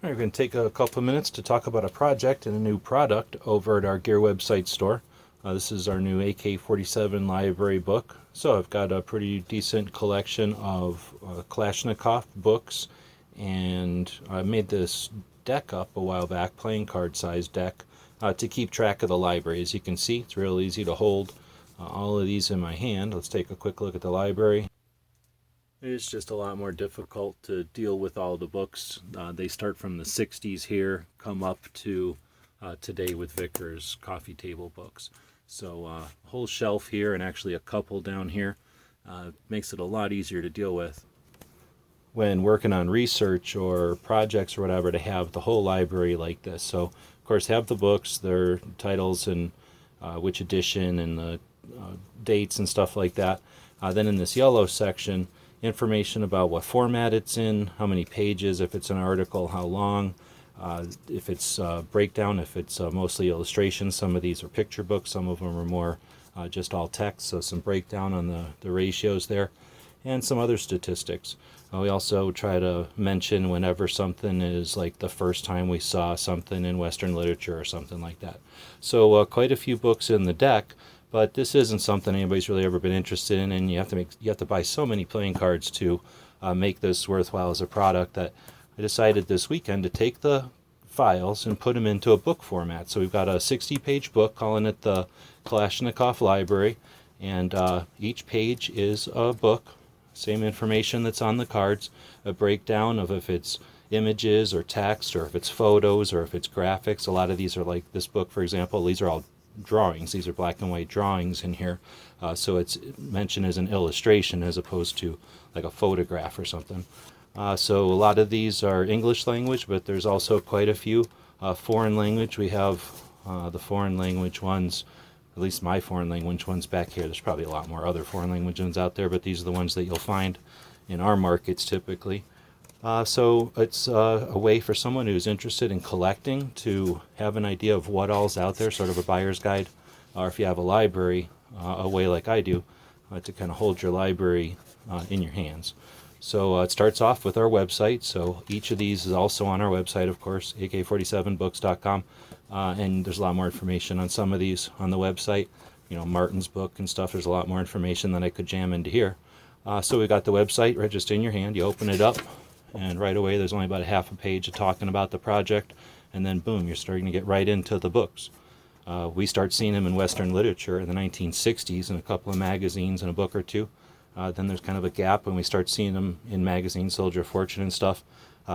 We're going to take a couple of minutes to talk about a project and a new product over at our gear website store. This is our new AK47 Library book. So I've got a pretty decent collection of Kalashnikov books, and I made this deck up a while back, playing card size deck, to keep track of the library. As you can see, it's real easy to hold all of these in my hand. Let's take a quick look at the library. It's just a lot more difficult to deal with all the books. They start from the 60s here, come up to today with Vickers coffee table books. So a whole shelf here and actually a couple down here makes it a lot easier to deal with when working on research or projects or whatever, to have the whole library like this. So of course have the books, their titles and which edition and the dates and stuff like that. Then in this yellow section, information about what format it's in, how many pages, if it's an article, how long, if it's breakdown, if it's mostly illustrations. Some of these are picture books, some of them are more just all text, so some breakdown on the ratios there, and some other statistics. We also try to mention whenever something is like the first time we saw something in Western literature or something like that. So quite a few books in the deck. But this isn't something anybody's really ever been interested in, and you have to buy so many playing cards to make this worthwhile as a product, that I decided this weekend to take the files and put them into a book format. So we've got a 60-page book, calling it the Kalashnikov Library, and each page is a book, same information that's on the cards, a breakdown of if it's images or text, or if it's photos, or if it's graphics. A lot of these are like this book, for example. These are all drawings. These are black and white drawings in here, so it's mentioned as an illustration as opposed to like a photograph or something. So a lot of these are English language, but there's also quite a few foreign language. We have the foreign language ones, at least my foreign language ones back here. There's probably a lot more other foreign language ones out there, but these are the ones that you'll find in our markets typically. So it's a way for someone who's interested in collecting to have an idea of what all's out there, sort of a buyer's guide, or if you have a library, a way like I do, to kind of hold your library in your hands. So it starts off with our website. So each of these is also on our website, of course, AK47books.com, and there's a lot more information on some of these on the website. You know, Martin's book and stuff, there's a lot more information than I could jam into here. So we got the website right just in your hand. You open it up, and right away there's only about a half a page of talking about the project, and then boom, you're starting to get right into the books. We start seeing them in Western literature in the 1960s in a couple of magazines and a book or two. Then there's kind of a gap when we start seeing them in magazines, Soldier of Fortune and stuff,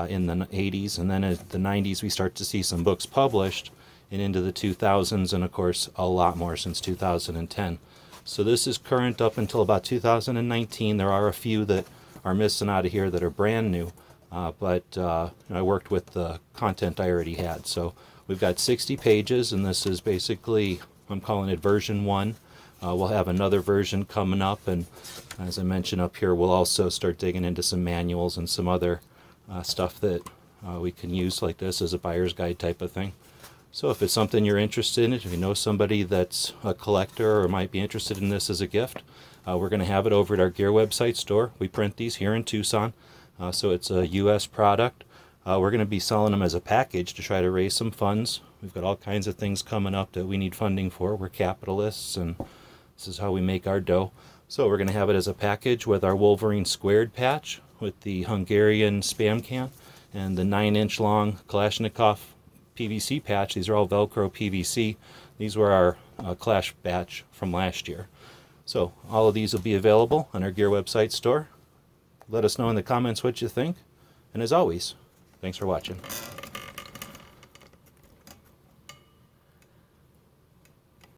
in the 80s. And then in the 90s we start to see some books published, and into the 2000s, and of course a lot more since 2010. So this is current up until about 2019. There are a few that are missing out of here that are brand new. But I worked with the content I already had. So we've got 60 pages, and this is basically, I'm calling it version 1. We'll have another version coming up, and as I mentioned up here, we'll also start digging into some manuals and some other stuff that we can use like this as a buyer's guide type of thing. So if it's something you're interested in, if you know somebody that's a collector or might be interested in this as a gift, we're going to have it over at our gear website store. We print these here in Tucson. So it's a U.S. product. We're going to be selling them as a package to try to raise some funds. We've got all kinds of things coming up that we need funding for. We're capitalists, and this is how we make our dough. So we're going to have it as a package with our Wolverine squared patch, with the Hungarian spam can, and the 9-inch long Kalashnikov PVC patch. These are all Velcro PVC. These were our Clash batch from last year. So all of these will be available on our gear website store. Let us know in the comments what you think. And as always, thanks for watching.